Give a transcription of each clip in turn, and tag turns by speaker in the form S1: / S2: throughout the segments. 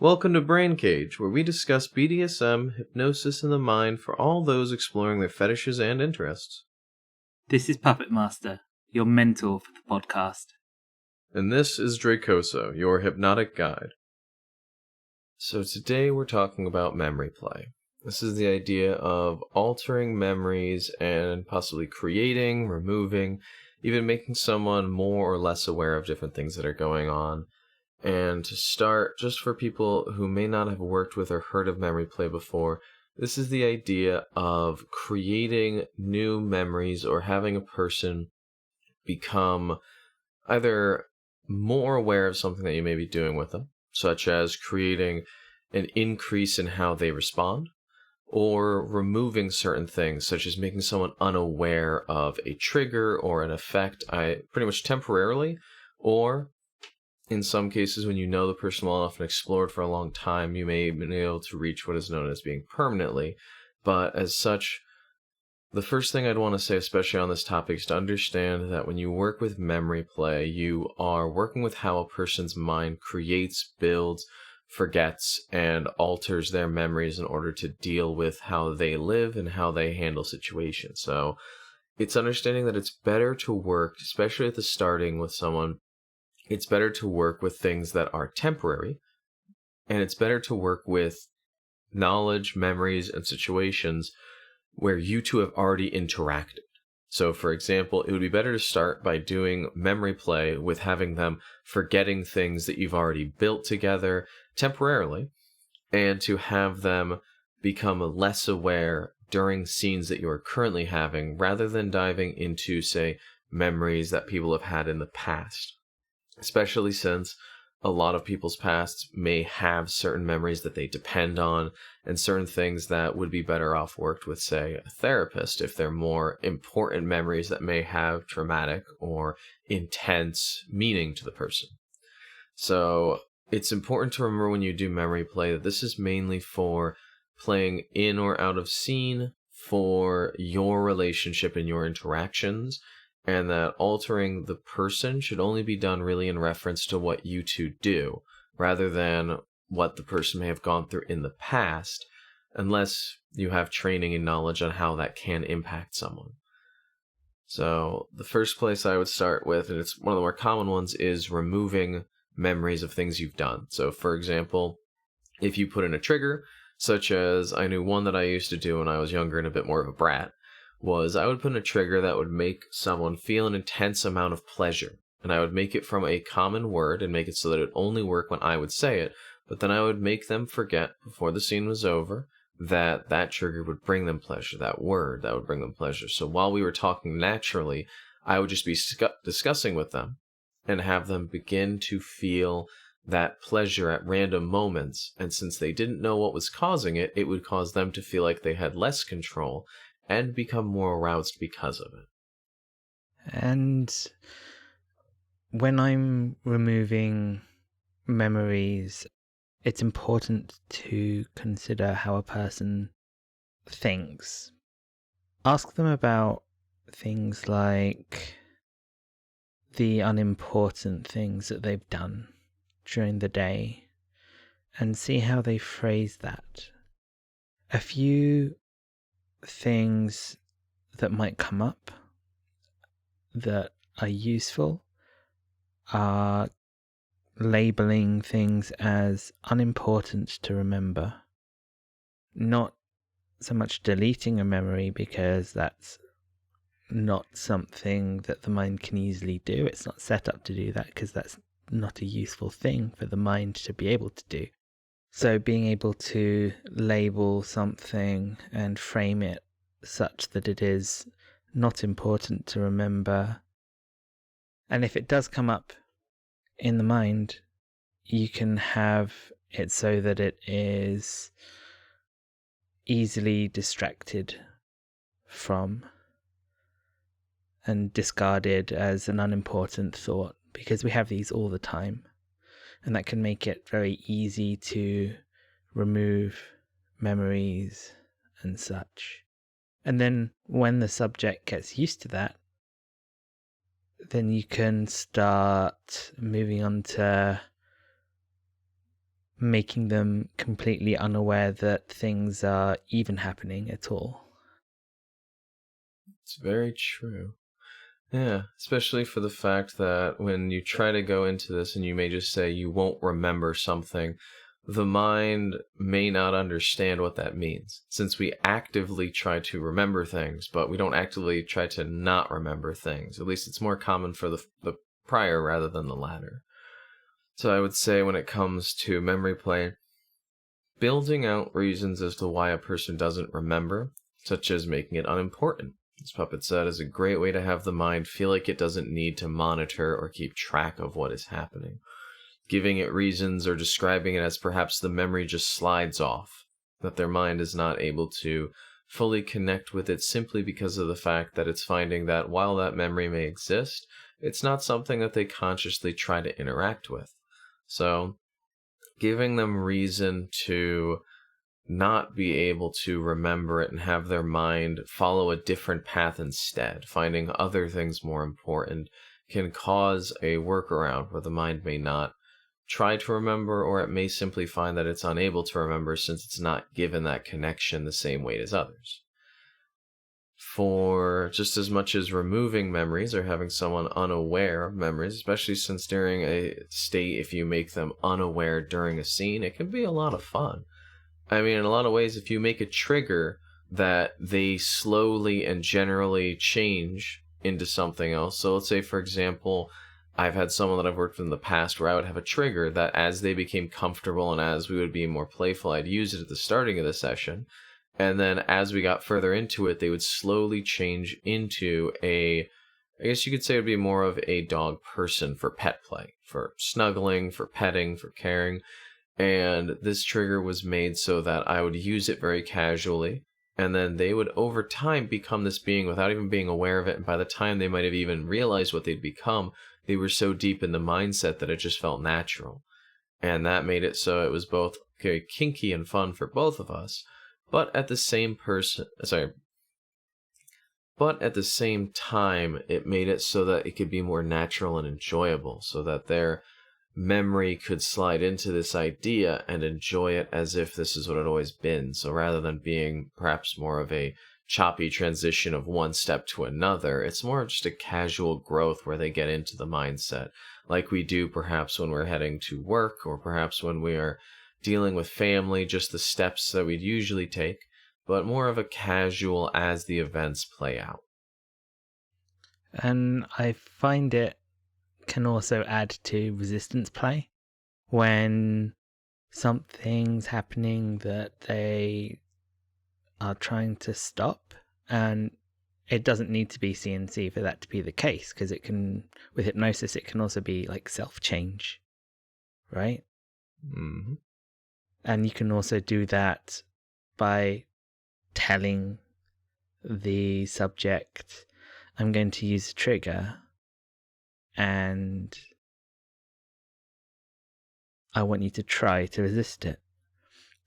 S1: Welcome to Brain Cage, where we discuss BDSM, hypnosis, and the mind for all those exploring their fetishes and interests.
S2: This is Puppet Master, your mentor for the podcast.
S1: And this is Dracoso, your hypnotic guide. So today we're talking about memory play. This is the idea of altering memories and possibly creating, removing, even making someone more or less aware of different things that are going on. And to start, just for people who may not have worked with or heard of memory play before, this is the idea of creating new memories or having a person become either more aware of something that you may be doing with them, such as creating an increase in how they respond, or removing certain things, such as making someone unaware of a trigger or an effect, pretty much temporarily, or in some cases, when you know the person well enough and explored for a long time, you may be able to reach what is known as being permanently. But as such, the first thing I'd want to say, especially on this topic, is to understand that when you work with memory play, you are working with how a person's mind creates, builds, forgets, and alters their memories in order to deal with how they live and how they handle situations. So it's understanding that it's better to work, especially at the starting with someone, it's better to work with things that are temporary, and it's better to work with knowledge, memories, and situations where you two have already interacted. So, for example, it would be better to start by doing memory play with having them forgetting things that you've already built together temporarily, and to have them become less aware during scenes that you are currently having, rather than diving into, say, memories that people have had in the past. Especially since a lot of people's pasts may have certain memories that they depend on, and certain things that would be better off worked with, say, a therapist, if they're more important memories that may have traumatic or intense meaning to the person. So it's important to remember when you do memory play that this is mainly for playing in or out of scene for your relationship and your interactions, and that altering the person should only be done really in reference to what you two do, rather than what the person may have gone through in the past, unless you have training and knowledge on how that can impact someone. So the first place I would start with, and it's one of the more common ones, is removing memories of things you've done. So for example, if you put in a trigger, such as I knew one that I used to do when I was younger and a bit more of a brat, was I would put in a trigger that would make someone feel an intense amount of pleasure. And I would make it from a common word and make it so that it would only work when I would say it. But then I would make them forget before the scene was over that that trigger would bring them pleasure, that word that would bring them pleasure. So while we were talking naturally, I would just be discussing with them and have them begin to feel that pleasure at random moments. And since they didn't know what was causing it, it would cause them to feel like they had less control and become more aroused because of it.
S3: And when I'm removing memories, it's important to consider how a person thinks. Ask them about things like the unimportant things that they've done during the day and see how they phrase that. A few things that might come up that are useful are labeling things as unimportant to remember. Not so much deleting a memory, because that's not something that the mind can easily do. It's not set up to do that, because that's not a useful thing for the mind to be able to do. So being able to label something and frame it such that it is not important to remember. And if it does come up in the mind, you can have it so that it is easily distracted from and discarded as an unimportant thought, because we have these all the time. And that can make it very easy to remove memories and such. And then when the subject gets used to that, then you can start moving on to making them completely unaware that things are even happening at all.
S1: It's very true. Yeah, especially for the fact that when you try to go into this and you may just say you won't remember something, the mind may not understand what that means, since we actively try to remember things, but we don't actively try to not remember things. At least it's more common for the prior rather than the latter. So I would say when it comes to memory play, building out reasons as to why a person doesn't remember, such as making it unimportant, as Puppet said, is a great way to have the mind feel like it doesn't need to monitor or keep track of what is happening. Giving it reasons or describing it as perhaps the memory just slides off, that their mind is not able to fully connect with it simply because of the fact that it's finding that while that memory may exist, it's not something that they consciously try to interact with. So, giving them reason to not be able to remember it and have their mind follow a different path instead, finding other things more important, can cause a workaround where the mind may not try to remember, or it may simply find that it's unable to remember since it's not given that connection the same weight as others. For just as much as removing memories or having someone unaware of memories, especially since during a state, if you make them unaware during a scene, it can be a lot of fun. I mean, in a lot of ways, if you make a trigger that they slowly and generally change into something else. So let's say, for example, I've had someone that I've worked with in the past where I would have a trigger that as they became comfortable and as we would be more playful, I'd use it at the starting of the session. And then as we got further into it, they would slowly change into I guess you could say it would be more of a dog person for pet play, for snuggling, for petting, for caring. And this trigger was made so that I would use it very casually, and then they would over time become this being without even being aware of it. And by the time they might have even realized what they'd become, they were so deep in the mindset that it just felt natural. And that made it so it was both very kinky and fun for both of us, but at the same time, it made it so that it could be more natural and enjoyable, so that their memory could slide into this idea and enjoy it as if this is what it always been. So rather than being perhaps more of a choppy transition of one step to another, it's more just a casual growth where they get into the mindset, like we do perhaps when we're heading to work, or perhaps when we are dealing with family, just the steps that we'd usually take, but more of a casual as the events play out.
S3: And I find it can also add to resistance play when something's happening that they are trying to stop, and it doesn't need to be CNC for that to be the case, because it can, with hypnosis, it can also be like self-change, right?
S1: Mm-hmm.
S3: And you can also do that by telling the subject, I'm going to use a trigger and I want you to try to resist it.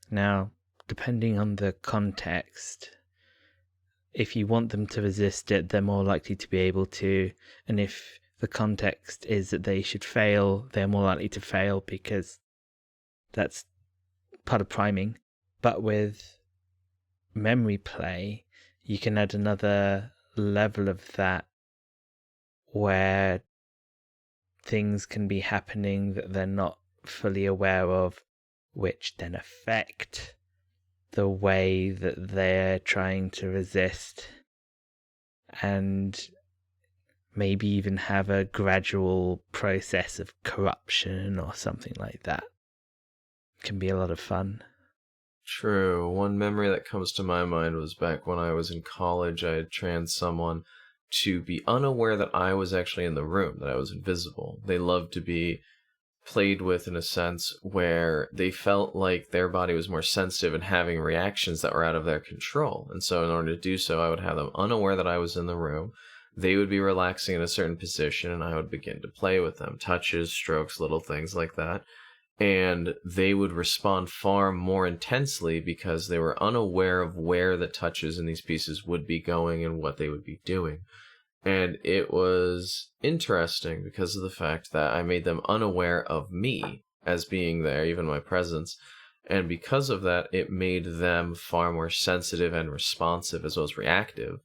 S3: Now, depending on the context, if you want them to resist it, they're more likely to be able to. And if the context is that they should fail, they're more likely to fail because that's part of priming. But with memory play, you can add another level of that where things can be happening that they're not fully aware of, which then affect the way that they're trying to resist, and maybe even have a gradual process of corruption or something like that. It can be a lot of fun.
S1: True. One memory that comes to my mind was back when I was in college. I had trained someone to be unaware that I was actually in the room, that I was invisible. They loved to be played with in a sense where they felt like their body was more sensitive and having reactions that were out of their control. And so in order to do so, I would have them unaware that I was in the room. They would be relaxing in a certain position, and I would begin to play with them. Touches, strokes, little things like that. And they would respond far more intensely because they were unaware of where the touches in these pieces would be going and what they would be doing. And it was interesting because of the fact that I made them unaware of me as being there, even my presence. And because of that, it made them far more sensitive and responsive as well as reactive.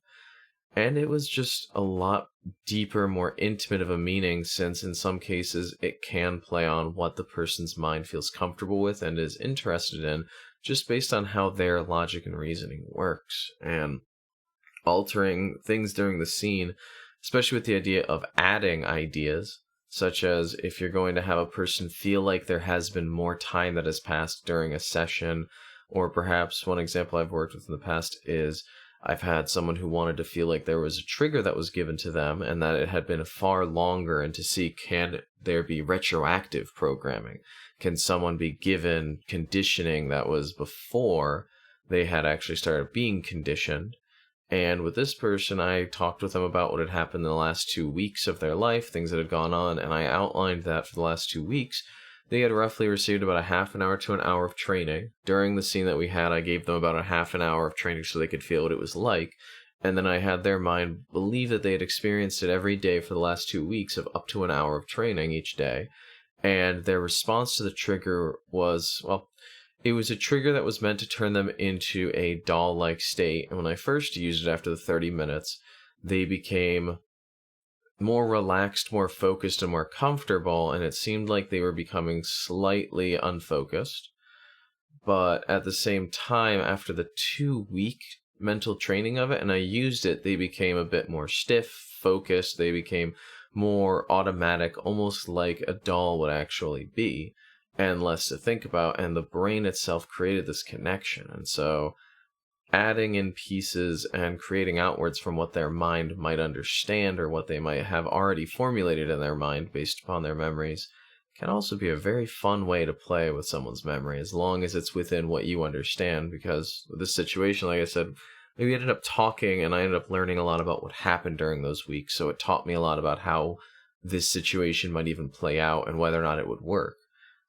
S1: And it was just a lot deeper, more intimate of a meaning, since in some cases it can play on what the person's mind feels comfortable with and is interested in, just based on how their logic and reasoning works. And altering things during the scene, especially with the idea of adding ideas, such as if you're going to have a person feel like there has been more time that has passed during a session, or perhaps one example I've worked with in the past is I've had someone who wanted to feel like there was a trigger that was given to them and that it had been far longer, and to see, can there be retroactive programming? Can someone be given conditioning that was before they had actually started being conditioned? And with this person, I talked with them about what had happened in the last 2 weeks of their life, things that had gone on, and I outlined that for the last 2 weeks, they had roughly received about a half an hour to an hour of training. During the scene that we had, I gave them about a half an hour of training so they could feel what it was like, and then I had their mind believe that they had experienced it every day for the last 2 weeks of up to an hour of training each day, and their response to the trigger was, well, it was a trigger that was meant to turn them into a doll-like state, and when I first used it after the 30 minutes, they became more relaxed, more focused, and more comfortable, and it seemed like they were becoming slightly unfocused. But at the same time, after the 2-week mental training of it, and I used it, they became a bit more stiff, focused, they became more automatic, almost like a doll would actually be, and less to think about, and the brain itself created this connection. And so adding in pieces and creating outwards from what their mind might understand or what they might have already formulated in their mind based upon their memories can also be a very fun way to play with someone's memory, as long as it's within what you understand. Because with this situation, like I said, we ended up talking and I ended up learning a lot about what happened during those weeks, so it taught me a lot about how this situation might even play out and whether or not it would work.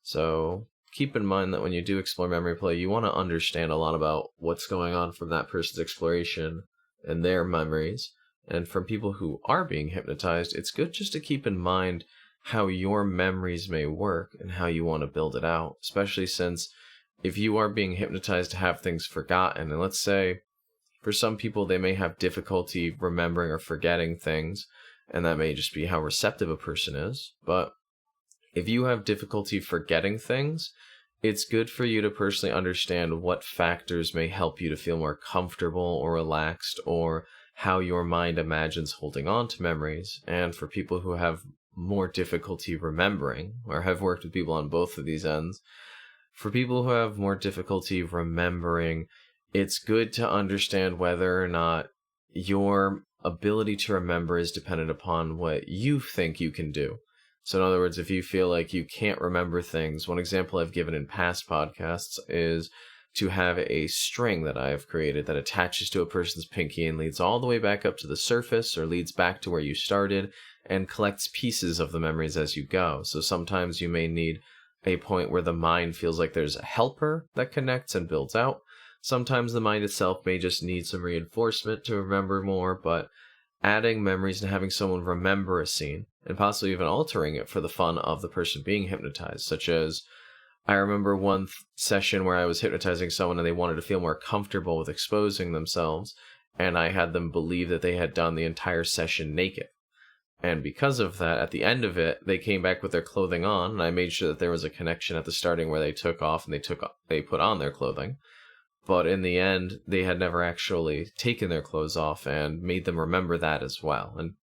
S1: So keep in mind that when you do explore memory play, you want to understand a lot about what's going on from that person's exploration and their memories. And from people who are being hypnotized, it's good just to keep in mind how your memories may work and how you want to build it out, especially since if you are being hypnotized to have things forgotten, and let's say for some people they may have difficulty remembering or forgetting things, and that may just be how receptive a person is, but if you have difficulty forgetting things, it's good for you to personally understand what factors may help you to feel more comfortable or relaxed, or how your mind imagines holding on to memories. And for people who have more difficulty remembering, or have worked with people on both of these ends, for people who have more difficulty remembering, it's good to understand whether or not your ability to remember is dependent upon what you think you can do. So in other words, if you feel like you can't remember things, one example I've given in past podcasts is to have a string that I've created that attaches to a person's pinky and leads all the way back up to the surface, or leads back to where you started, and collects pieces of the memories as you go. So sometimes you may need a point where the mind feels like there's a helper that connects and builds out. Sometimes the mind itself may just need some reinforcement to remember more, but adding memories and having someone remember a scene, and possibly even altering it for the fun of the person being hypnotized, such as I remember one session where I was hypnotizing someone and they wanted to feel more comfortable with exposing themselves, and I had them believe that they had done the entire session naked. And because of that, at the end of it, they came back with their clothing on, and I made sure that there was a connection at the starting where they took off and they put on their clothing. But in the end, they had never actually taken their clothes off, and made them remember that as well. And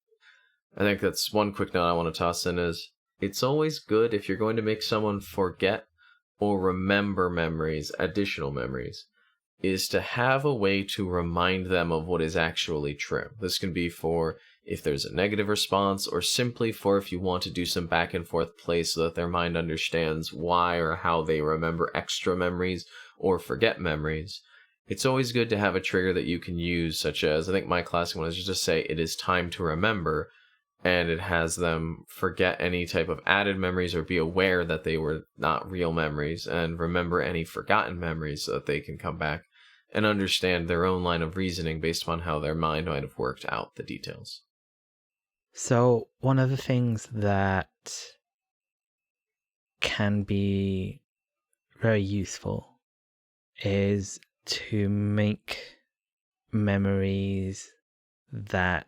S1: I think that's one quick note I want to toss in is, it's always good if you're going to make someone forget or remember memories, additional memories, is to have a way to remind them of what is actually true. This can be for if there's a negative response, or simply for if you want to do some back and forth play so that their mind understands why or how they remember extra memories or forget memories. It's always good to have a trigger that you can use, such as, I think my classic one is just to say, it is time to remember, and it has them forget any type of added memories or be aware that they were not real memories, and remember any forgotten memories so that they can come back and understand their own line of reasoning based upon how their mind might have worked out the details.
S3: So one of the things that can be very useful is to make memories that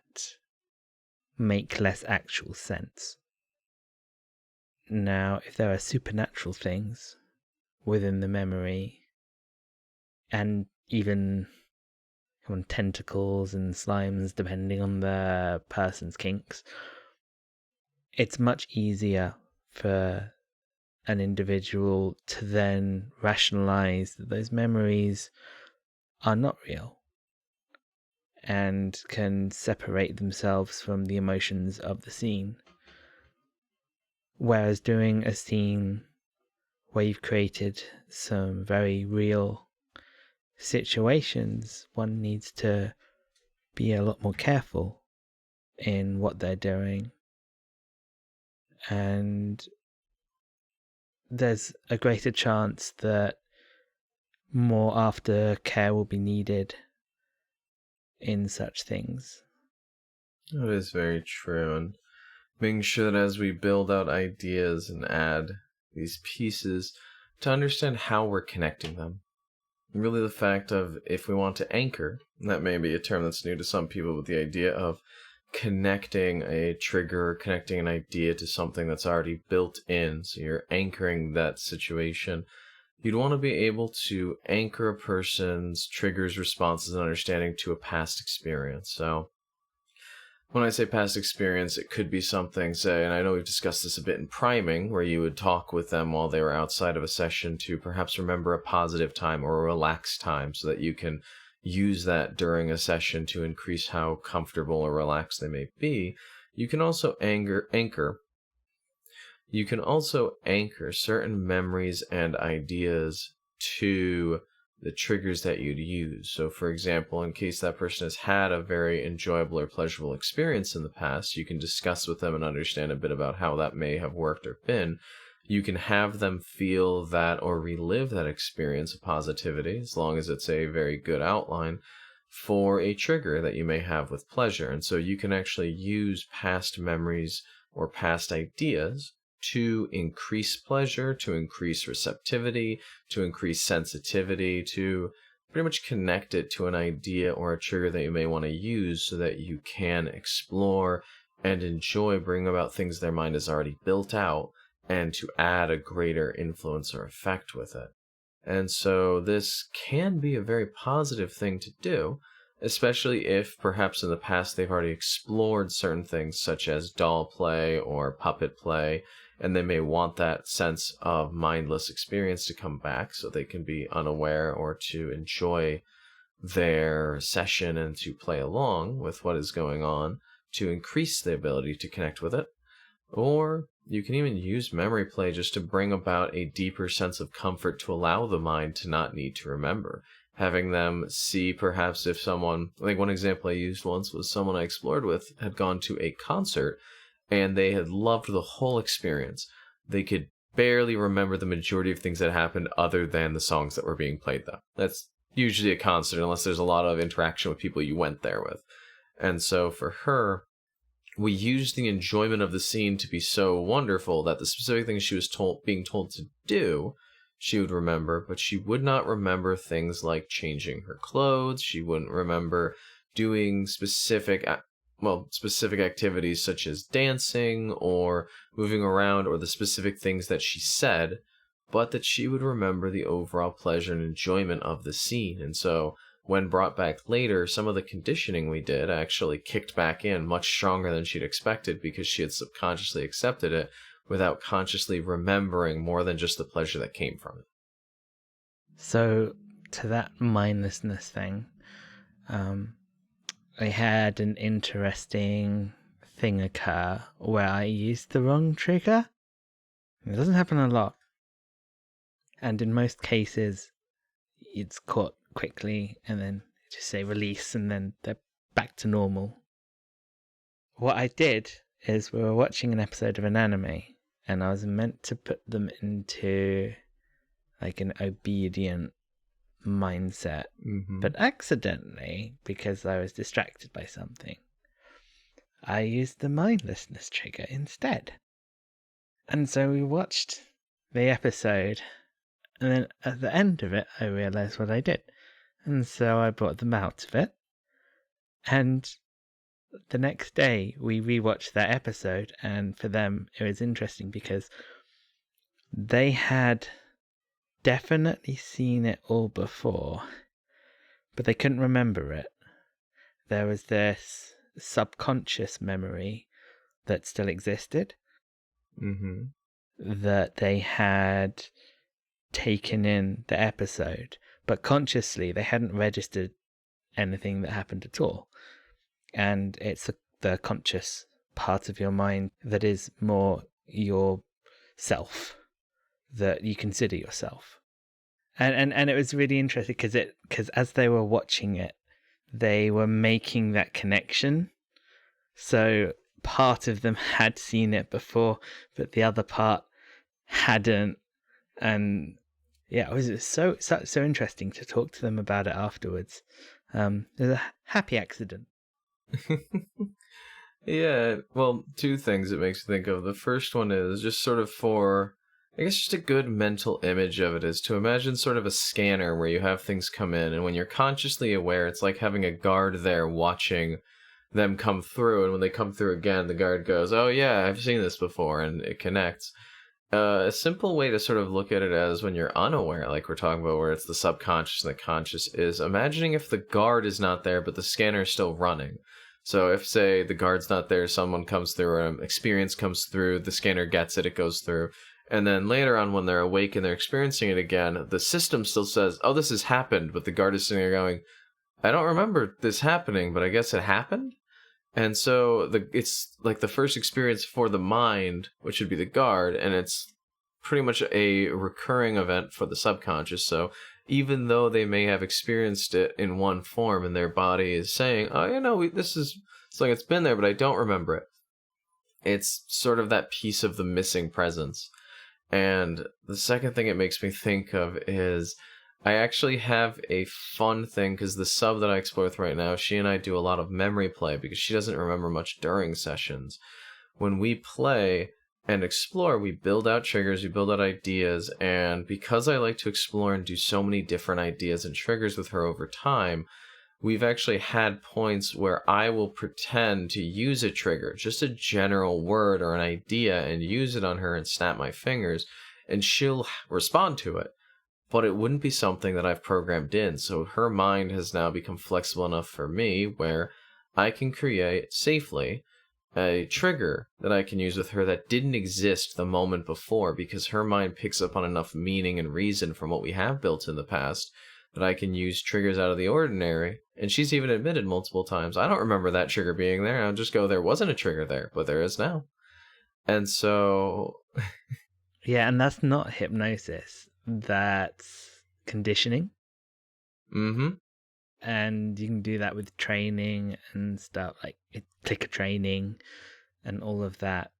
S3: make less actual sense. Now, if there are supernatural things within the memory, and even on tentacles and slimes, depending on the person's kinks, it's much easier for an individual to then rationalize that those memories are not real and can separate themselves from the emotions of the scene. Whereas doing a scene where you've created some very real situations, one needs to be a lot more careful in what they're doing. And there's a greater chance that more aftercare will be needed in such things.
S1: That is very true, and making sure that as we build out ideas and add these pieces, to understand how we're connecting them. Really the fact of, if we want to anchor, and that may be a term that's new to some people, but the idea of connecting a trigger, connecting an idea to something that's already built in, so you're anchoring that situation. You'd want to be able to anchor a person's triggers, responses, and understanding to a past experience. So when I say past experience, it could be something, say, and I know we've discussed this a bit in priming, where you would talk with them while they were outside of a session to perhaps remember a positive time or a relaxed time, so that you can use that during a session to increase how comfortable or relaxed they may be. You can also anchor certain memories and ideas to the triggers that you'd use. So, for example, in case that person has had a very enjoyable or pleasurable experience in the past, you can discuss with them and understand a bit about how that may have worked or been. You can have them feel that or relive that experience of positivity, as long as it's a very good outline, for a trigger that you may have with pleasure. And so you can actually use past memories or past ideas to increase pleasure, to increase receptivity, to increase sensitivity, to pretty much connect it to an idea or a trigger that you may want to use, so that you can explore and enjoy, bring about things their mind has already built out, and to add a greater influence or effect with it. And so this can be a very positive thing to do, especially if perhaps in the past they've already explored certain things such as doll play or puppet play, and they may want that sense of mindless experience to come back, so they can be unaware or to enjoy their session and to play along with what is going on to increase the ability to connect with it. Or you can even use memory play just to bring about a deeper sense of comfort, to allow the mind to not need to remember. Having them see perhaps if someone, like one example I used once was someone I explored with had gone to a concert and they had loved the whole experience. They could barely remember the majority of things that happened other than the songs that were being played, though. That's usually a concert, unless there's a lot of interaction with people you went there with. And so for her, we used the enjoyment of the scene to be so wonderful that the specific things she was being told to do, she would remember, but she would not remember things like changing her clothes. She wouldn't remember doing specific activities such as dancing or moving around, or the specific things that she said, but that she would remember the overall pleasure and enjoyment of the scene. And so when brought back later, some of the conditioning we did actually kicked back in much stronger than she'd expected, because she had subconsciously accepted it without consciously remembering more than just the pleasure that came from it.
S3: So, to that mindlessness thing, I had an interesting thing occur where I used the wrong trigger. It doesn't happen a lot. And in most cases, it's caught quickly and then just say release and then they're back to normal. What I did is, we were watching an episode of an anime and I was meant to put them into like an obedient mindset, but accidentally, because I was distracted by something, I used the mindlessness trigger instead. And so we watched the episode, and then at the end of it, I realized what I did. And so I brought them out of it. And the next day, we rewatched that episode. And for them, it was interesting because they had definitely seen it all before, but they couldn't remember it. There was this subconscious memory that still existed, that they had taken in the episode, but consciously they hadn't registered anything that happened at all. And it's the conscious part of your mind that is more your self, that you consider yourself. And it was really interesting because as they were watching it, they were making that connection. So part of them had seen it before, but the other part hadn't. And yeah, it was so interesting to talk to them about it afterwards. It was a happy accident.
S1: Yeah, well, two things it makes me think of. The first one is just sort of for, I guess, just a good mental image of it is to imagine sort of a scanner where you have things come in, and when you're consciously aware, it's like having a guard there watching them come through, and when they come through again, the guard goes, oh yeah, I've seen this before, and it connects. A simple way to sort of look at it as when you're unaware, like we're talking about, where it's the subconscious and the conscious, is imagining if the guard is not there, but the scanner is still running. So if, say, the guard's not there, someone comes through, or an experience comes through, the scanner gets it, it goes through. And then later on, when they're awake and they're experiencing it again, the system still says, oh, this has happened, but the guard is sitting there going, I don't remember this happening, but I guess it happened? And so it's like the first experience for the mind, which would be the guard, and it's pretty much a recurring event for the subconscious. So even though they may have experienced it in one form and their body is saying, oh, it's like it's been there, but I don't remember it. It's sort of that piece of the missing presence. And the second thing it makes me think of is I actually have a fun thing, because the sub that I explore with right now, she and I do a lot of memory play because she doesn't remember much during sessions. When we play and explore, we build out triggers, we build out ideas, and because I like to explore and do so many different ideas and triggers with her over time, we've actually had points where I will pretend to use a trigger, just a general word or an idea, and use it on her and snap my fingers, and she'll respond to it. But it wouldn't be something that I've programmed in, so her mind has now become flexible enough for me where I can create safely a trigger that I can use with her that didn't exist the moment before, because her mind picks up on enough meaning and reason from what we have built in the past that I can use triggers out of the ordinary. And she's even admitted multiple times, I don't remember that trigger being there. I'll just go, there wasn't a trigger there, but there is now. And so...
S3: Yeah, and that's not hypnosis. That's conditioning.
S1: Mm-hmm.
S3: And you can do that with training and stuff, like clicker training and all of that.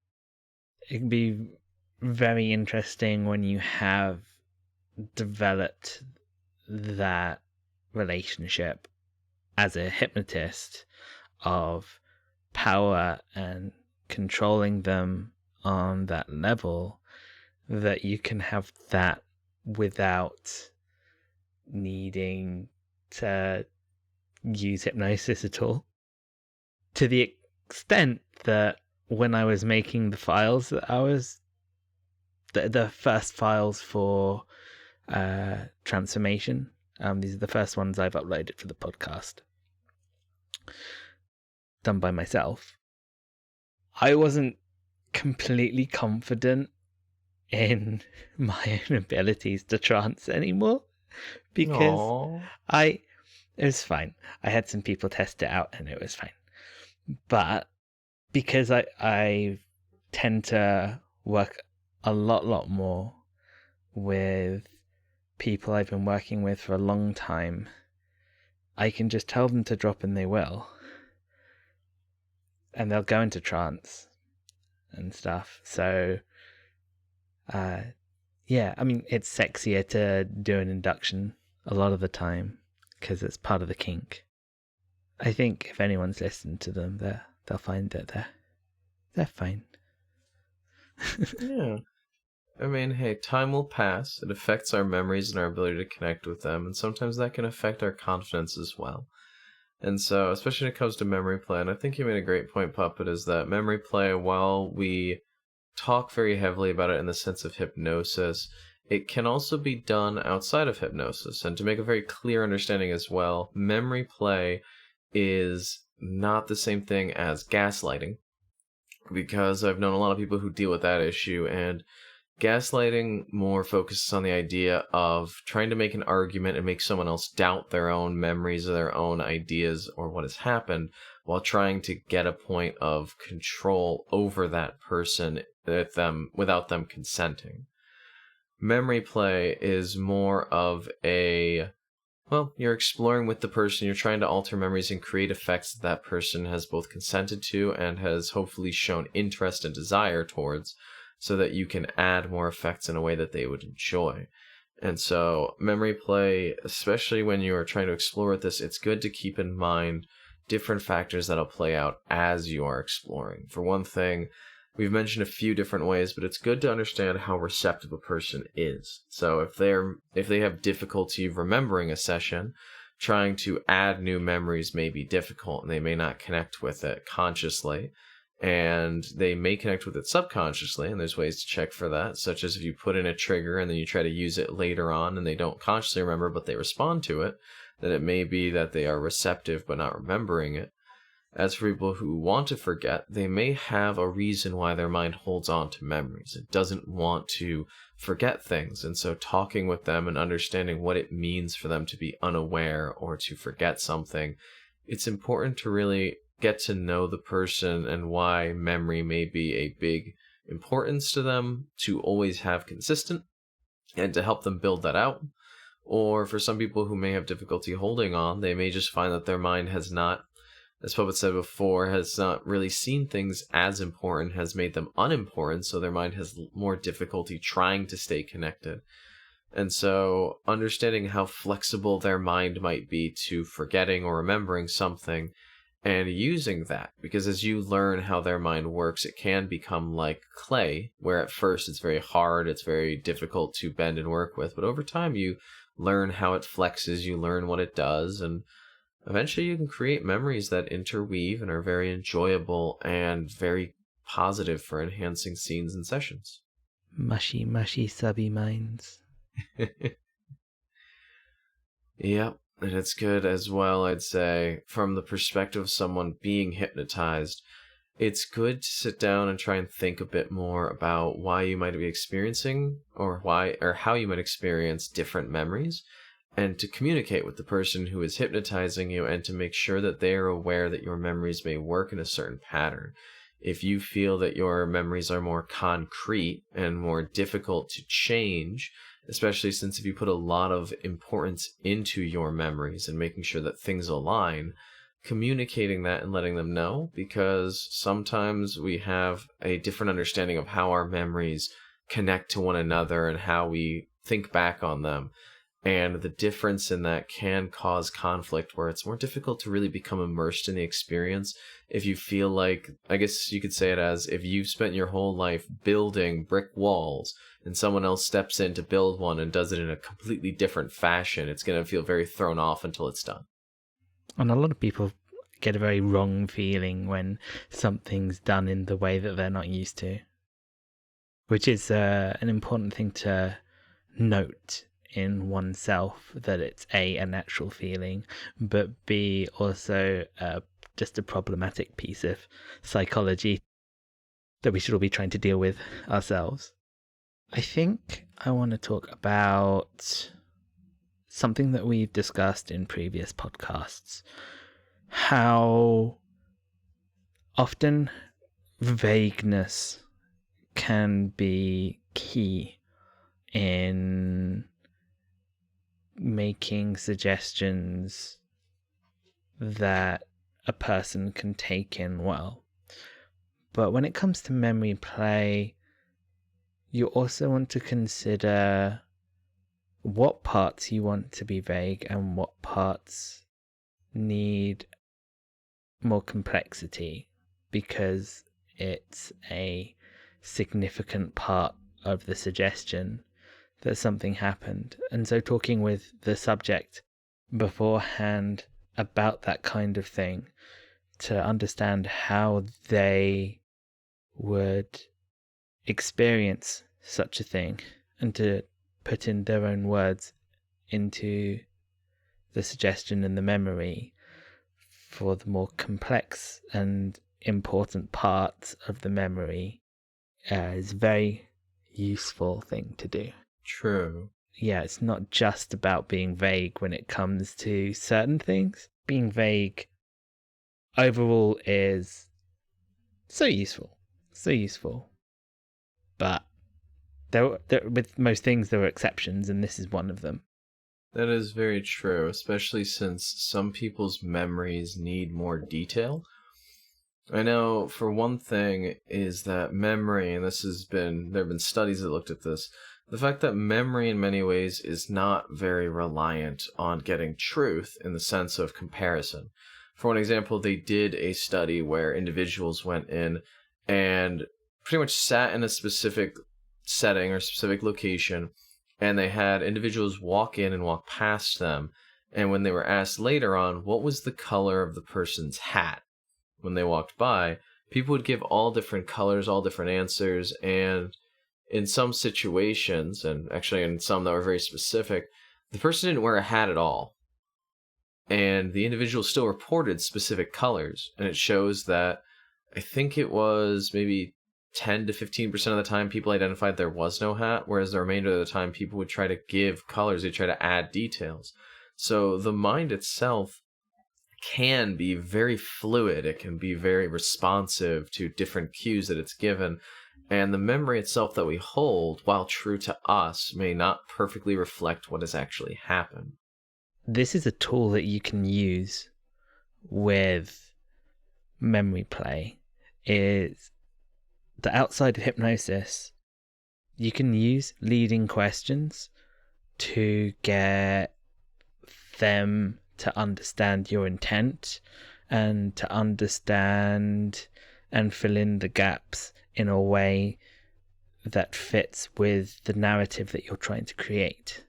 S3: It can be very interesting when you have developed that relationship as a hypnotist of power and controlling them on that level, that you can have that without needing to use hypnosis at all. To the extent that when I was making the files, that I was the first files for transformation. These are the first ones I've uploaded for the podcast, done by myself. I wasn't completely confident in my own abilities to trance anymore, because
S1: Aww.
S3: it was fine. I had some people test it out and it was fine. But because I tend to work a lot more with people I've been working with for a long time, I can just tell them to drop and they will. And they'll go into trance and stuff. So, yeah, I mean, it's sexier to do an induction a lot of the time because it's part of the kink. I think if anyone's listened to them, they'll find that they're fine.
S1: Yeah. I mean, hey, time will pass. It affects our memories and our ability to connect with them, and sometimes that can affect our confidence as well. And so, especially when it comes to memory play, and I think you made a great point, Puppet, is that memory play, while we talk very heavily about it in the sense of hypnosis, it can also be done outside of hypnosis. And to make a very clear understanding as well, memory play is not the same thing as gaslighting, because I've known a lot of people who deal with that issue, and gaslighting more focuses on the idea of trying to make an argument and make someone else doubt their own memories or their own ideas or what has happened, while trying to get a point of control over that person without them consenting. Memory play is more of you're exploring with the person, you're trying to alter memories and create effects that person has both consented to and has hopefully shown interest and desire towards, so that you can add more effects in a way that they would enjoy. And so memory play, especially when you are trying to explore with this, it's good to keep in mind different factors that'll play out as you are exploring. For one thing, we've mentioned a few different ways, but it's good to understand how receptive a person is. So if they have difficulty remembering a session, trying to add new memories may be difficult, and they may not connect with it consciously, and they may connect with it subconsciously, and there's ways to check for that, such as if you put in a trigger and then you try to use it later on and they don't consciously remember but they respond to it, then it may be that they are receptive but not remembering it. As for people who want to forget, they may have a reason why their mind holds on to memories. It doesn't want to forget things, and so talking with them and understanding what it means for them to be unaware or to forget something, it's important to really get to know the person and why memory may be a big importance to them, to always have consistent and to help them build that out. Or for some people who may have difficulty holding on, they may just find that their mind has not, as Puppet said before, has not really seen things as important, has made them unimportant, so their mind has more difficulty trying to stay connected. And so understanding how flexible their mind might be to forgetting or remembering something, and using that, because as you learn how their mind works, it can become like clay, where at first it's very hard, it's very difficult to bend and work with, but over time you learn how it flexes, you learn what it does, and eventually you can create memories that interweave and are very enjoyable and very positive for enhancing scenes and sessions.
S3: Mushy, mushy, subby minds.
S1: Yep. And it's good as well, I'd say, from the perspective of someone being hypnotized, it's good to sit down and try and think a bit more about why you might be experiencing or how you might experience different memories, and to communicate with the person who is hypnotizing you and to make sure that they are aware that your memories may work in a certain pattern. If you feel that your memories are more concrete and more difficult to change, especially since if you put a lot of importance into your memories and making sure that things align, communicating that and letting them know, because sometimes we have a different understanding of how our memories connect to one another and how we think back on them. And the difference in that can cause conflict, where it's more difficult to really become immersed in the experience if you feel like, I guess you could say it as, if you've spent your whole life building brick walls and someone else steps in to build one and does it in a completely different fashion, it's going to feel very thrown off until it's done.
S3: And a lot of people get a very wrong feeling when something's done in the way that they're not used to, which is an important thing to note in oneself, that it's a natural feeling, but B, also just a problematic piece of psychology that we should all be trying to deal with ourselves. I think I want to talk about something that we've discussed in previous podcasts, how often vagueness can be key in making suggestions that a person can take in well. But when it comes to memory play, you also want to consider what parts you want to be vague and what parts need more complexity, because it's a significant part of the suggestion that something happened. And so talking with the subject beforehand about that kind of thing to understand how they would experience such a thing and to put in their own words into the suggestion and the memory for the more complex and important parts of the memory is a very useful thing to do.
S1: True.
S3: Yeah, it's not just about being vague when it comes to certain things. Being vague overall is so useful. So useful. But with most things, there are exceptions, and this is one of them.
S1: That is very true, especially since some people's memories need more detail. I know, for one thing, is that memory, and there have been studies that looked at this, the fact that memory in many ways is not very reliant on getting truth in the sense of comparison. For one example, they did a study where individuals went in and pretty much sat in a specific setting or specific location, and they had individuals walk in and walk past them, and when they were asked later on what was the color of the person's hat when they walked by, people would give all different colors, all different answers, and in some situations, and actually in some that were very specific, the person didn't wear a hat at all. And the individual still reported specific colors. And it shows that I think it was maybe 10 to 15% of the time people identified there was no hat, whereas the remainder of the time people would try to give colors, they try to add details. So the mind itself can be very fluid. It can be very responsive to different cues that it's given. And the memory itself that we hold, while true to us, may not perfectly reflect what has actually happened.
S3: This is a tool that you can use with memory play. Is that outside of hypnosis, you can use leading questions to get them to understand your intent and to understand and fill in the gaps in a way that fits with the narrative that you're trying to create.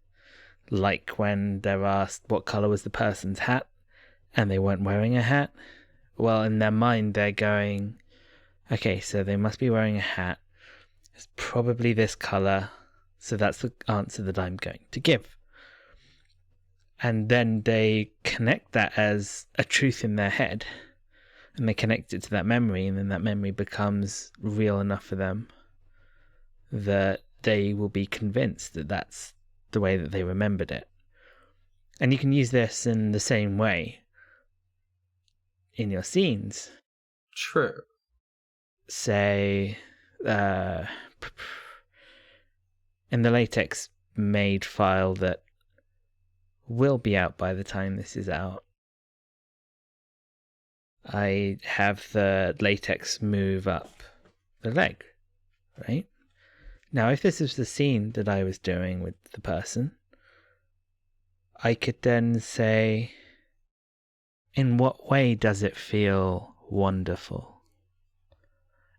S3: Like when they're asked what color was the person's hat and they weren't wearing a hat. Well, in their mind, they're going, okay, so they must be wearing a hat. It's probably this color. So that's the answer that I'm going to give. And then they connect that as a truth in their head. And they connect it to that memory. And then that memory becomes real enough for them that they will be convinced that that's the way that they remembered it. And you can use this in the same way in your scenes.
S1: True.
S3: Say, in the latex made file that will be out by the time this is out, I have the latex move up the leg, right? Now, if this is the scene that I was doing with the person, I could then say, in what way does it feel wonderful?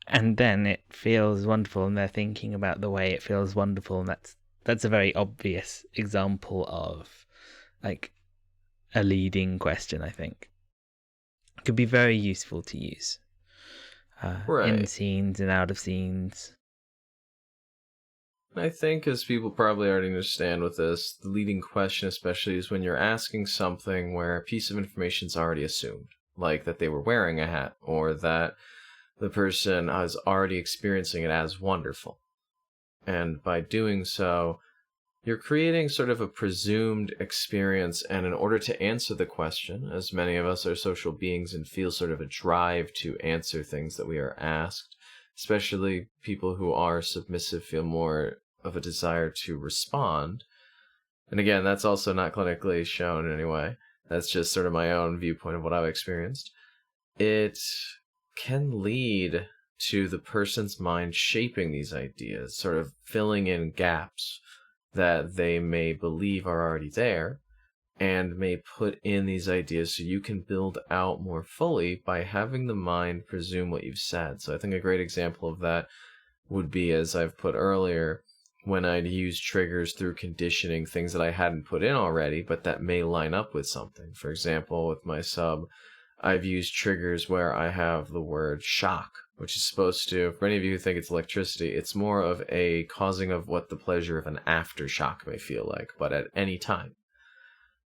S3: And then it feels wonderful, and they're thinking about the way it feels wonderful, and that's a very obvious example of like a leading question, I think. It could be very useful to use in scenes and out of scenes.
S1: I think, as people probably already understand with this, the leading question especially is when you're asking something where a piece of information is already assumed, like that they were wearing a hat, or that the person is already experiencing it as wonderful. And by doing so, you're creating sort of a presumed experience, and in order to answer the question, as many of us are social beings and feel sort of a drive to answer things that we are asked, especially people who are submissive feel more of a desire to respond. And again, that's also not clinically shown in any way. That's just sort of my own viewpoint of what I've experienced. It can lead to the person's mind shaping these ideas, sort of filling in gaps that they may believe are already there, and may put in these ideas so you can build out more fully by having the mind presume what you've said. So I think a great example of that would be, as I've put earlier, when I'd use triggers through conditioning, things that I hadn't put in already, but that may line up with something. For example, with my sub, I've used triggers where I have the word shock, which is supposed to, for any of you who think it's electricity, it's more of a causing of what the pleasure of an aftershock may feel like, but at any time.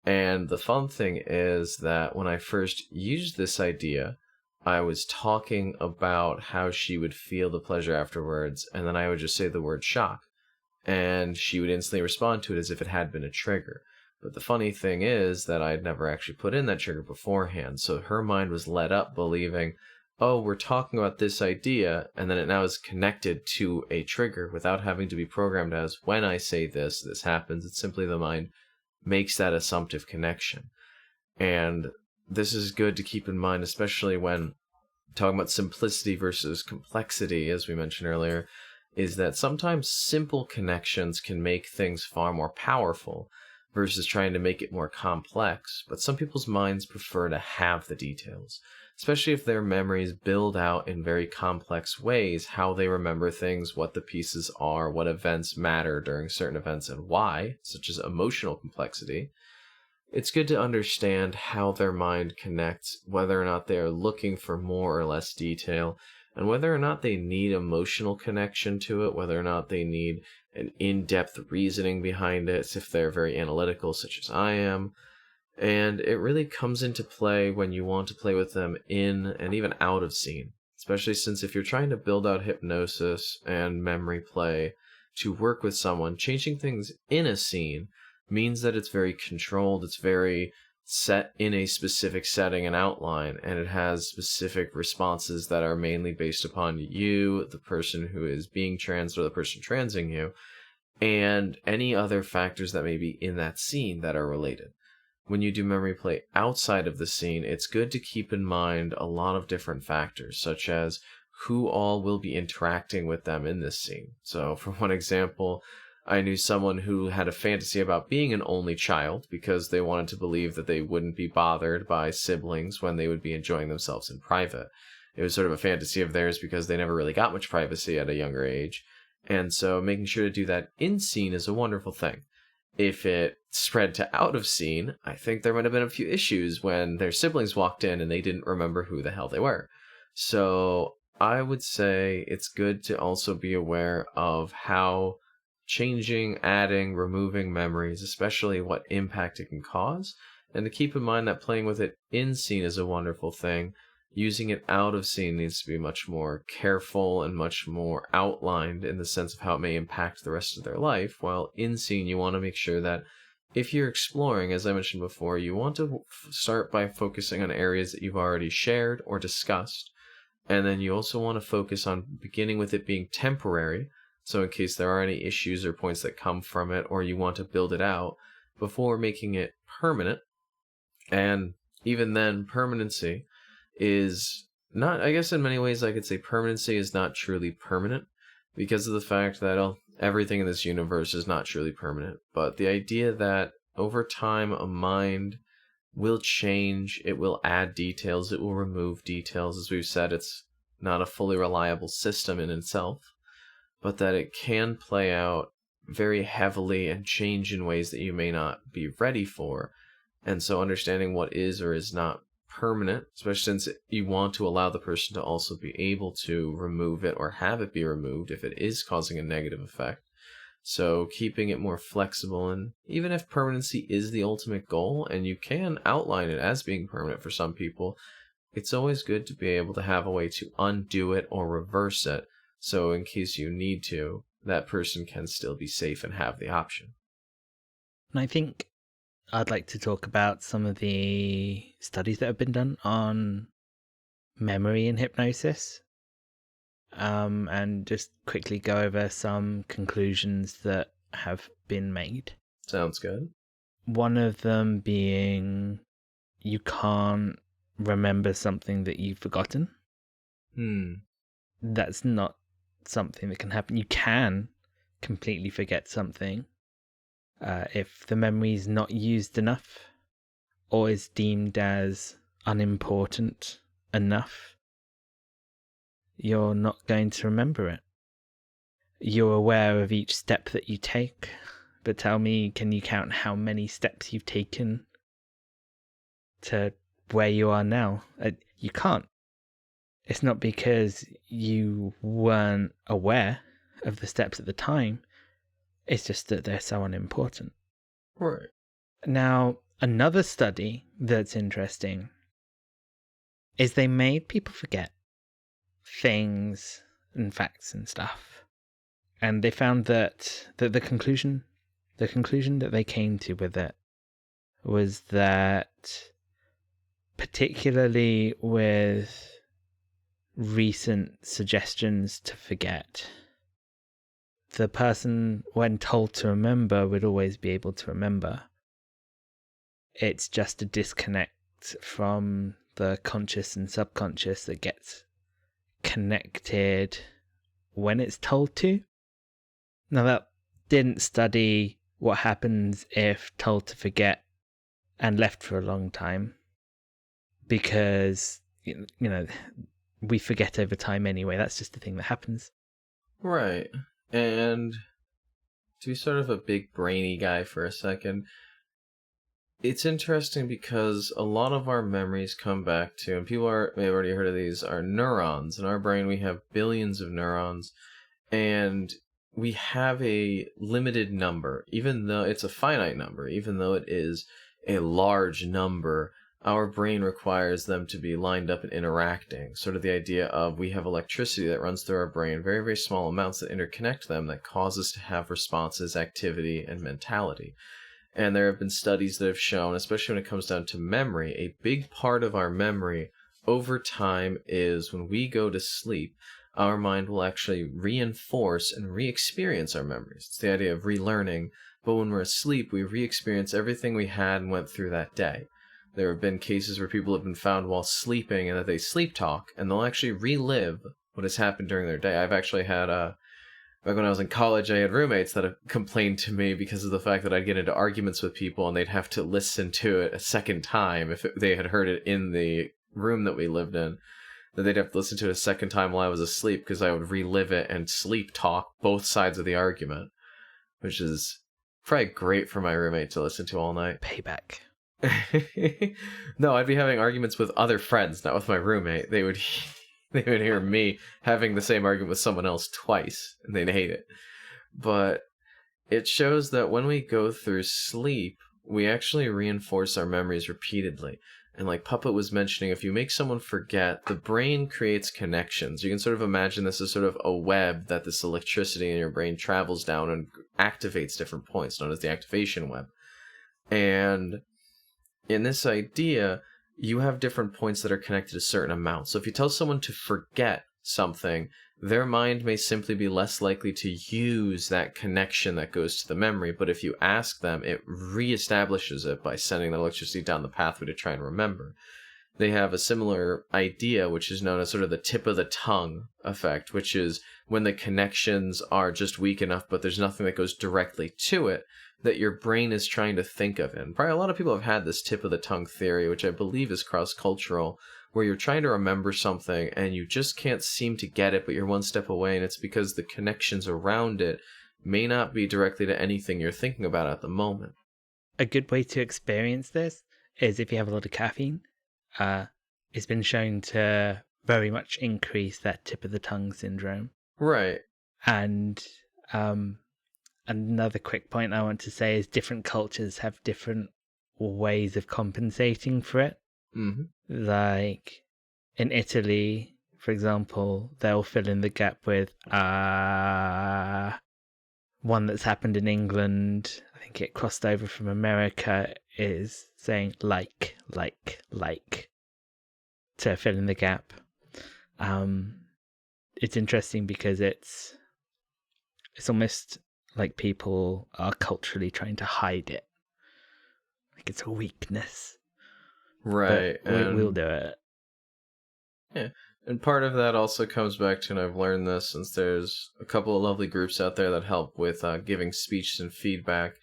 S1: And the fun thing is that when I first used this idea, I was talking about how she would feel the pleasure afterwards, and then I would just say the word shock, and she would instantly respond to it as if it had been a trigger. But the funny thing is that I'd never actually put in that trigger beforehand, so her mind was led up believing, oh, we're talking about this idea, and then it now is connected to a trigger without having to be programmed as, when I say this, this happens. It's simply the mind makes that assumptive connection. And this is good to keep in mind, especially when talking about simplicity versus complexity, as we mentioned earlier, is that sometimes simple connections can make things far more powerful versus trying to make it more complex. But some people's minds prefer to have the details, especially if their memories build out in very complex ways, how they remember things, what the pieces are, what events matter during certain events and why, such as emotional complexity. It's good to understand how their mind connects, whether or not they are looking for more or less detail, and whether or not they need emotional connection to it, whether or not they need an in-depth reasoning behind it, if they're very analytical, such as I am. And it really comes into play when you want to play with them in and even out of scene, especially since if you're trying to build out hypnosis and memory play to work with someone, changing things in a scene means that it's very controlled, it's very set in a specific setting and outline, and it has specific responses that are mainly based upon you, the person who is being transed or the person transing you, and any other factors that may be in that scene that are related. When you do memory play outside of the scene, it's good to keep in mind a lot of different factors, such as who all will be interacting with them in this scene. So, for one example, I knew someone who had a fantasy about being an only child because they wanted to believe that they wouldn't be bothered by siblings when they would be enjoying themselves in private. It was sort of a fantasy of theirs because they never really got much privacy at a younger age. And so making sure to do that in scene is a wonderful thing. If it spread to out of scene, I think there might have been a few issues when their siblings walked in and they didn't remember who the hell they were. So I would say it's good to also be aware of how changing, adding, removing memories, especially what impact it can cause, and to keep in mind that playing with it in scene is a wonderful thing. Using it out of scene needs to be much more careful and much more outlined in the sense of how it may impact the rest of their life, while in scene you want to make sure that if you're exploring, as I mentioned before, you want to start by focusing on areas that you've already shared or discussed, and then you also want to focus on beginning with it being temporary, so in case there are any issues or points that come from it, or you want to build it out, before making it permanent. And even then, permanency is not, I guess in many ways I could say permanency is not truly permanent, because of the fact that everything in this universe is not truly permanent. But the idea that over time a mind will change, it will add details, it will remove details. As we've said, it's not a fully reliable system in itself, but that it can play out very heavily and change in ways that you may not be ready for. And so understanding what is or is not permanent, especially since you want to allow the person to also be able to remove it or have it be removed if it is causing a negative effect. So keeping it more flexible, and even if permanency is the ultimate goal, and you can outline it as being permanent for some people, it's always good to be able to have a way to undo it or reverse it. So in case you need to, that person can still be safe and have the option.
S3: And I think I'd like to talk about some of the studies that have been done on memory in hypnosis, and just quickly go over some conclusions that have been made.
S1: Sounds good.
S3: One of them being you can't remember something that you've forgotten. That's not something that can happen. You can completely forget something if the memory is not used enough or is deemed as unimportant enough. You're not going to remember it. you're aware of each step that you take, but tell me, can you count how many steps you've taken to where you are now? You can't. It's not because you weren't aware of the steps at the time. It's just that they're so unimportant.
S1: Right.
S3: Now, another study that's interesting is they made people forget things and facts and stuff. And they found that the conclusion that they came to with it was that, particularly with recent suggestions to forget, the person, when told to remember, would always be able to remember. It's just a disconnect from the conscious and subconscious that gets connected when it's told to. Now, that didn't study what happens if told to forget and left for a long time, because, we forget over time anyway. That's just the thing that happens.
S1: Right. And to be sort of a big brainy guy for a second, it's interesting because a lot of our memories come back to, and people may have already heard of these, are neurons. In our brain, we have billions of neurons, and we have a limited number, even though it's a finite number, even though it is a large number. Our brain requires them to be lined up and interacting. Sort of the idea of, we have electricity that runs through our brain, very, very small amounts that interconnect them, that cause us to have responses, activity, and mentality. And there have been studies that have shown, especially when it comes down to memory, a big part of our memory over time is when we go to sleep, our mind will actually reinforce and re-experience our memories. It's the idea of relearning, but when we're asleep, we re-experience everything we had and went through that day. There have been cases where people have been found while sleeping and that they sleep talk, and they'll actually relive what has happened during their day. I've actually had, back when I was in college, I had roommates that have complained to me because of the fact that I'd get into arguments with people and they'd have to listen to it a second time if they had heard it in the room that we lived in. That they'd have to listen to it a second time while I was asleep because I would relive it and sleep talk both sides of the argument, which is probably great for my roommate to listen to all night.
S3: Payback.
S1: No, I'd be having arguments with other friends, not with my roommate. They would hear me having the same argument with someone else twice, and they'd hate it. But it shows that when we go through sleep, we actually reinforce our memories repeatedly. And like Puppet was mentioning, if you make someone forget, the brain creates connections. You can sort of imagine this as sort of a web that this electricity in your brain travels down and activates different points, known as the activation web. And in this idea, you have different points that are connected to certain amounts. So if you tell someone to forget something, their mind may simply be less likely to use that connection that goes to the memory. But if you ask them, it reestablishes it by sending the electricity down the pathway to try and remember. They have a similar idea, which is known as sort of the tip of the tongue effect, which is when the connections are just weak enough, but there's nothing that goes directly to it, that your brain is trying to think of it. And probably a lot of people have had this tip of the tongue theory, which I believe is cross-cultural, where you're trying to remember something and you just can't seem to get it, but you're one step away, and it's because the connections around it may not be directly to anything you're thinking about at the moment.
S3: A good way to experience this is if you have a lot of caffeine. It's been shown to very much increase that tip of the tongue syndrome.
S1: Right.
S3: And another quick point I want to say is different cultures have different ways of compensating for it.
S1: Mm-hmm.
S3: Like in Italy, for example, they'll fill in the gap with one that's happened in England. I think it crossed over from America, is saying like to fill in the gap. It's interesting because it's almost like people are culturally trying to hide it. Like it's a weakness.
S1: Right.
S3: But we'll do it.
S1: Yeah. And part of that also comes back to, and I've learned this since there's a couple of lovely groups out there that help with giving speech and feedback,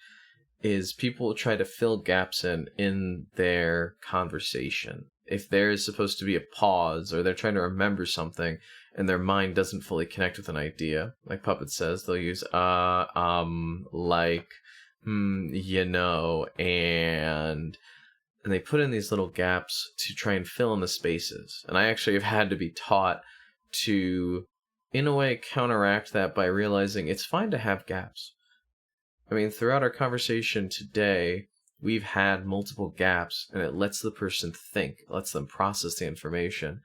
S1: is people try to fill gaps in their conversation. If there is supposed to be a pause, or they're trying to remember something and their mind doesn't fully connect with an idea, like Puppet says, they'll use like, and they put in these little gaps to try and fill in the spaces. And I actually have had to be taught to, in a way, counteract that by realizing it's fine to have gaps. I mean, throughout our conversation today, we've had multiple gaps, and it lets the person think, it lets them process the information.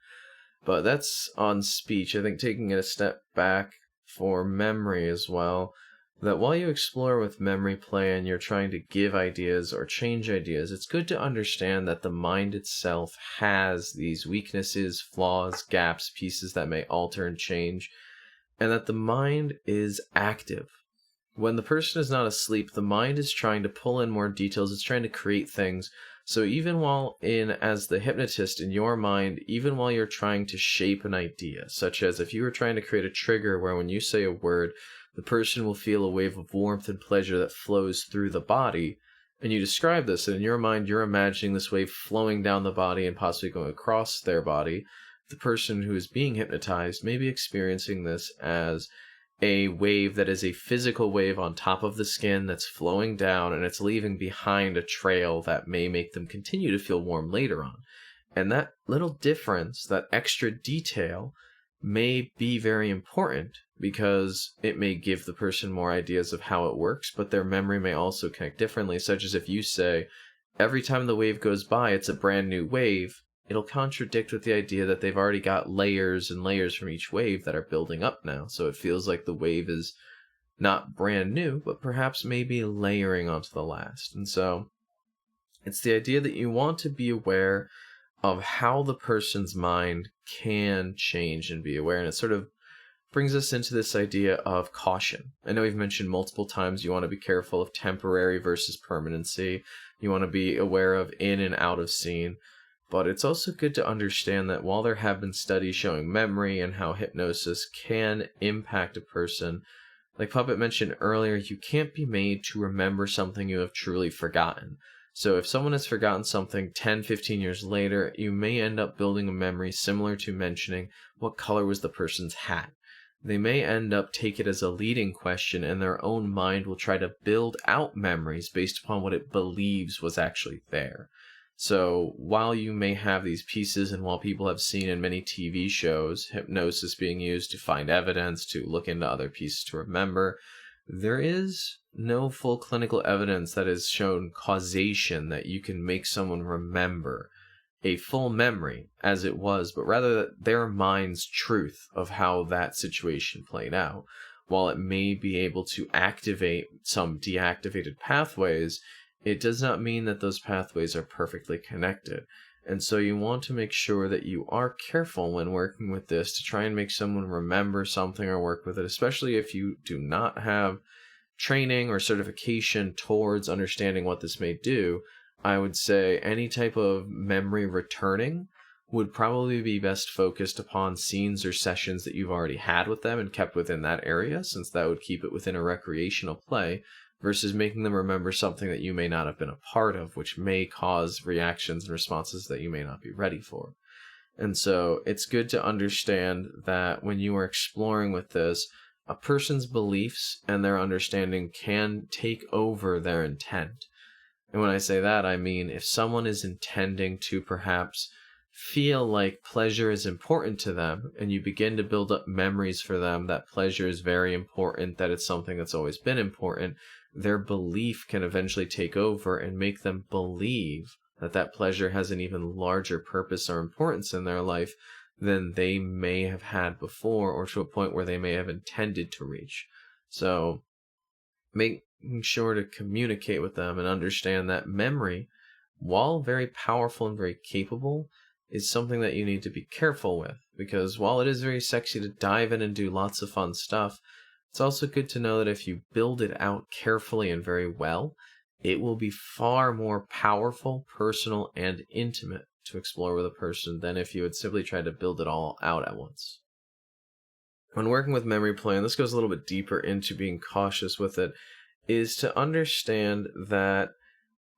S1: But that's on speech. I think taking it a step back for memory as well, that while you explore with memory play and you're trying to give ideas or change ideas, it's good to understand that the mind itself has these weaknesses, flaws, gaps, pieces that may alter and change, and that the mind is active. When the person is not asleep, the mind is trying to pull in more details, it's trying to create things. So even while as the hypnotist in your mind, even while you're trying to shape an idea, such as if you were trying to create a trigger where when you say a word, the person will feel a wave of warmth and pleasure that flows through the body, and you describe this, and in your mind you're imagining this wave flowing down the body and possibly going across their body. The person who is being hypnotized may be experiencing this as a wave that is a physical wave on top of the skin that's flowing down, and it's leaving behind a trail that may make them continue to feel warm later on. And that little difference, that extra detail, may be very important because it may give the person more ideas of how it works, but their memory may also connect differently, such as if you say, every time the wave goes by, it's a brand new wave, it'll contradict with the idea that they've already got layers and layers from each wave that are building up now. So it feels like the wave is not brand new, but perhaps maybe layering onto the last. And so it's the idea that you want to be aware of how the person's mind can change and be aware. And it sort of brings us into this idea of caution. I know we've mentioned multiple times you want to be careful of temporary versus permanency. You want to be aware of in and out of scene. But it's also good to understand that while there have been studies showing memory and how hypnosis can impact a person, like Puppet mentioned earlier, you can't be made to remember something you have truly forgotten. So if someone has forgotten something 10, 15 years later, you may end up building a memory similar to mentioning what color was the person's hat. They may end up take it as a leading question, and their own mind will try to build out memories based upon what it believes was actually there. So while you may have these pieces, and while people have seen in many TV shows hypnosis being used to find evidence, to look into other pieces to remember, there is no full clinical evidence that has shown causation that you can make someone remember a full memory as it was, but rather their mind's truth of how that situation played out. While it may be able to activate some deactivated pathways, it does not mean that those pathways are perfectly connected. And so you want to make sure that you are careful when working with this to try and make someone remember something or work with it, especially if you do not have training or certification towards understanding what this may do. I would say any type of memory returning would probably be best focused upon scenes or sessions that you've already had with them and kept within that area, since that would keep it within a recreational play, versus making them remember something that you may not have been a part of, which may cause reactions and responses that you may not be ready for. And so it's good to understand that when you are exploring with this, a person's beliefs and their understanding can take over their intent. And when I say that, I mean if someone is intending to perhaps feel like pleasure is important to them, and you begin to build up memories for them that pleasure is very important, that it's something that's always been important, their belief can eventually take over and make them believe that that pleasure has an even larger purpose or importance in their life than they may have had before, or to a point where they may have intended to reach. So making sure to communicate with them and understand that memory, while very powerful and very capable, is something that you need to be careful with, because while it is very sexy to dive in and do lots of fun stuff, it's also good to know that if you build it out carefully and very well, it will be far more powerful, personal, and intimate to explore with a person than if you had simply tried to build it all out at once. When working with memory play, and this goes a little bit deeper into being cautious with it, is to understand that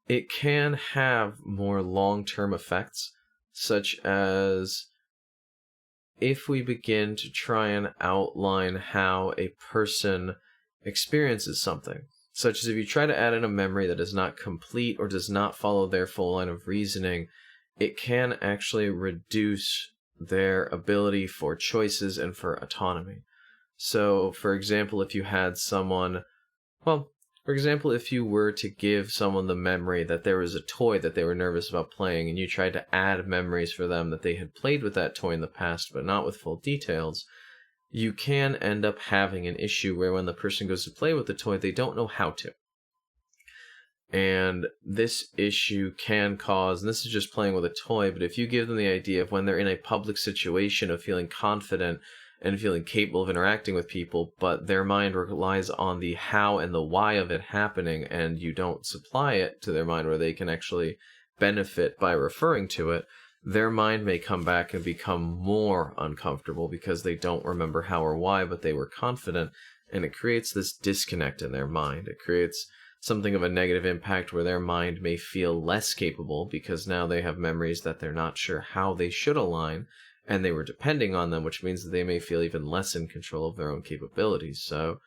S1: it can have more long-term effects, such as if we begin to try and outline how a person experiences something, such as if you try to add in a memory that is not complete or does not follow their full line of reasoning, it can actually reduce their ability for choices and for autonomy. So, for example, if you had someone, if you were to give someone the memory that there was a toy that they were nervous about playing, and you tried to add memories for them that they had played with that toy in the past, but not with full details, you can end up having an issue where when the person goes to play with the toy, they don't know how to. And this issue can cause, and this is just playing with a toy, but if you give them the idea of when they're in a public situation of feeling confident and feeling capable of interacting with people, but their mind relies on the how and the why of it happening, and you don't supply it to their mind where they can actually benefit by referring to it, their mind may come back and become more uncomfortable because they don't remember how or why, but they were confident, and it creates this disconnect in their mind. It creates something of a negative impact where their mind may feel less capable because now they have memories that they're not sure how they should align, and they were depending on them, which means that they may feel even less in control of their own capabilities. So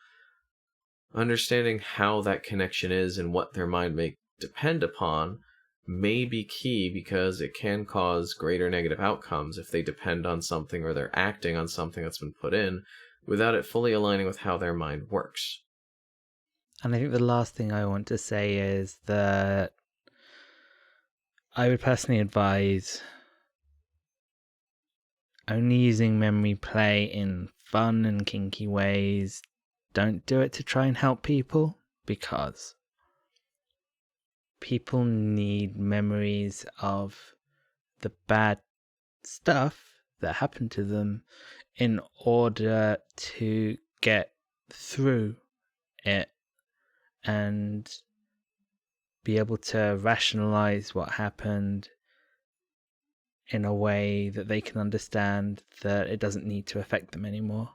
S1: understanding how that connection is and what their mind may depend upon may be key, because it can cause greater negative outcomes if they depend on something or they're acting on something that's been put in without it fully aligning with how their mind works.
S3: And I think the last thing I want to say is that I would personally advise only using memory play in fun and kinky ways. Don't do it to try and help people, because people need memories of the bad stuff that happened to them in order to get through it and be able to rationalize what happened in a way that they can understand that it doesn't need to affect them anymore.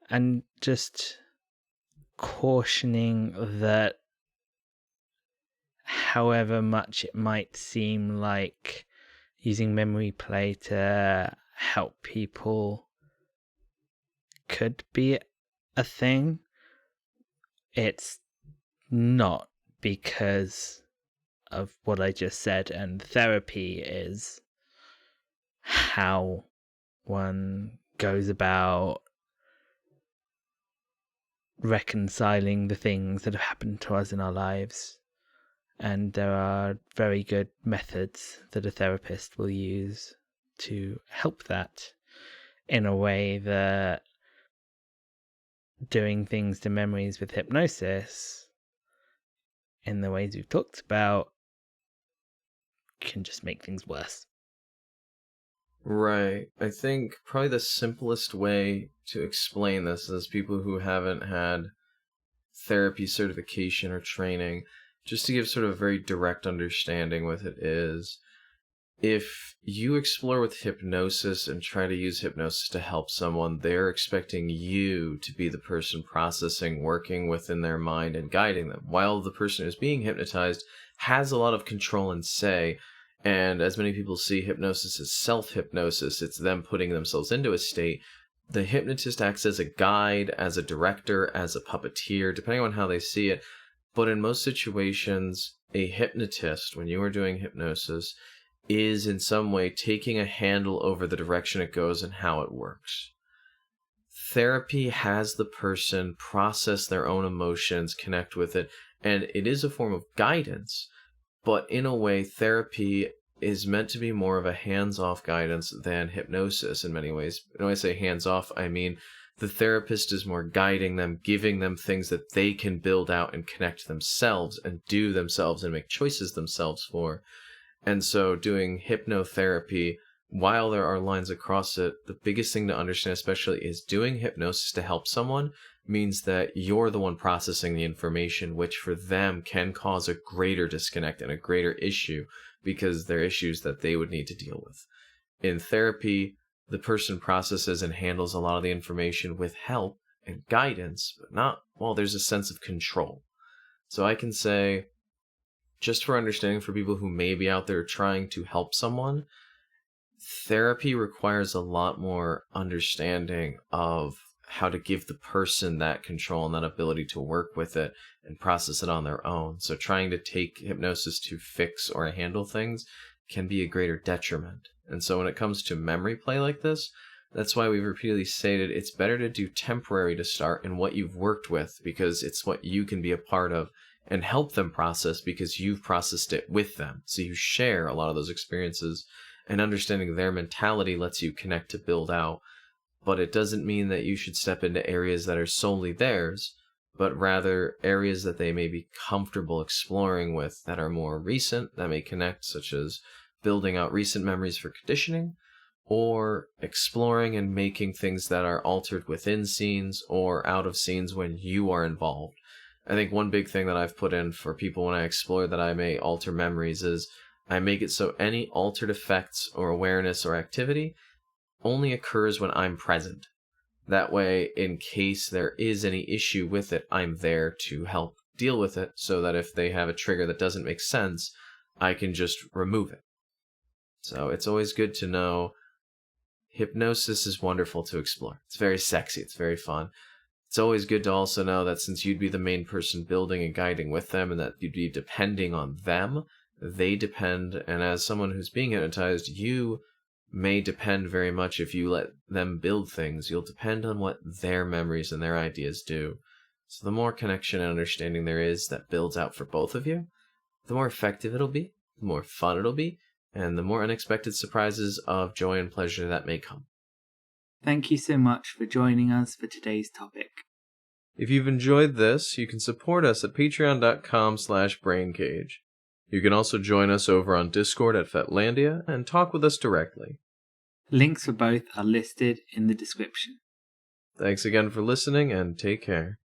S3: And just cautioning that however much it might seem like using memory play to help people could be a thing, it's not, because of what I just said, and therapy is how one goes about reconciling the things that have happened to us in our lives. And there are very good methods that a therapist will use to help that, in a way that doing things to memories with hypnosis, in the ways we've talked about, can just make things worse.
S1: Right. I think probably the simplest way to explain this is people who haven't had therapy certification or training, just to give sort of a very direct understanding with it, is if you explore with hypnosis and try to use hypnosis to help someone, they're expecting you to be the person processing, working within their mind and guiding them, while the person who's being hypnotized has a lot of control and say. And as many people see hypnosis as self-hypnosis, it's them putting themselves into a state. The hypnotist acts as a guide, as a director, as a puppeteer, depending on how they see it. But in most situations, a hypnotist, when you are doing hypnosis, is in some way taking a handle over the direction it goes and how it works. Therapy has the person process their own emotions, connect with it, and it is a form of guidance. But in a way, therapy is meant to be more of a hands-off guidance than hypnosis in many ways. When I say hands-off, I mean the therapist is more guiding them, giving them things that they can build out and connect themselves and do themselves and make choices themselves for. And so doing hypnotherapy, while there are lines across it, the biggest thing to understand especially is doing hypnosis to help someone means that you're the one processing the information, which for them can cause a greater disconnect and a greater issue, because they're issues that they would need to deal with. In therapy, the person processes and handles a lot of the information with help, and guidance, but not, well, there's a sense of control. So I can say, just for understanding for people who may be out there trying to help someone, therapy requires a lot more understanding of how to give the person that control and that ability to work with it and process it on their own. So trying to take hypnosis to fix or handle things can be a greater detriment. And so when it comes to memory play like this, that's why we've repeatedly stated it's better to do temporary to start in what you've worked with, because it's what you can be a part of and help them process because you've processed it with them. So you share a lot of those experiences, and understanding their mentality lets you connect to build out. But it doesn't mean that you should step into areas that are solely theirs, but rather areas that they may be comfortable exploring with that are more recent, that may connect, such as building out recent memories for conditioning, or exploring and making things that are altered within scenes or out of scenes when you are involved. I think one big thing that I've put in for people when I explore that I may alter memories is I make it so any altered effects or awareness or activity only occurs when I'm present. That way, in case there is any issue with it, I'm there to help deal with it, so that if they have a trigger that doesn't make sense, I can just remove it. So it's always good to know hypnosis is wonderful to explore. It's very sexy. It's very fun. It's always good to also know that since you'd be the main person building and guiding with them, and that you'd be depending on them, they depend, and as someone who's being hypnotized, you may depend very much. If you let them build things, you'll depend on what their memories and their ideas do. So the more connection and understanding there is that builds out for both of you, the more effective it'll be, the more fun it'll be, and the more unexpected surprises of joy and pleasure that may come.
S2: Thank you so much for joining us for today's topic.
S1: If you've enjoyed this, you can support us at patreon.com/braincage. You can also join us over on Discord at Fetlandia and talk with us directly.
S2: Links for both are listed in the description.
S1: Thanks again for listening, and take care.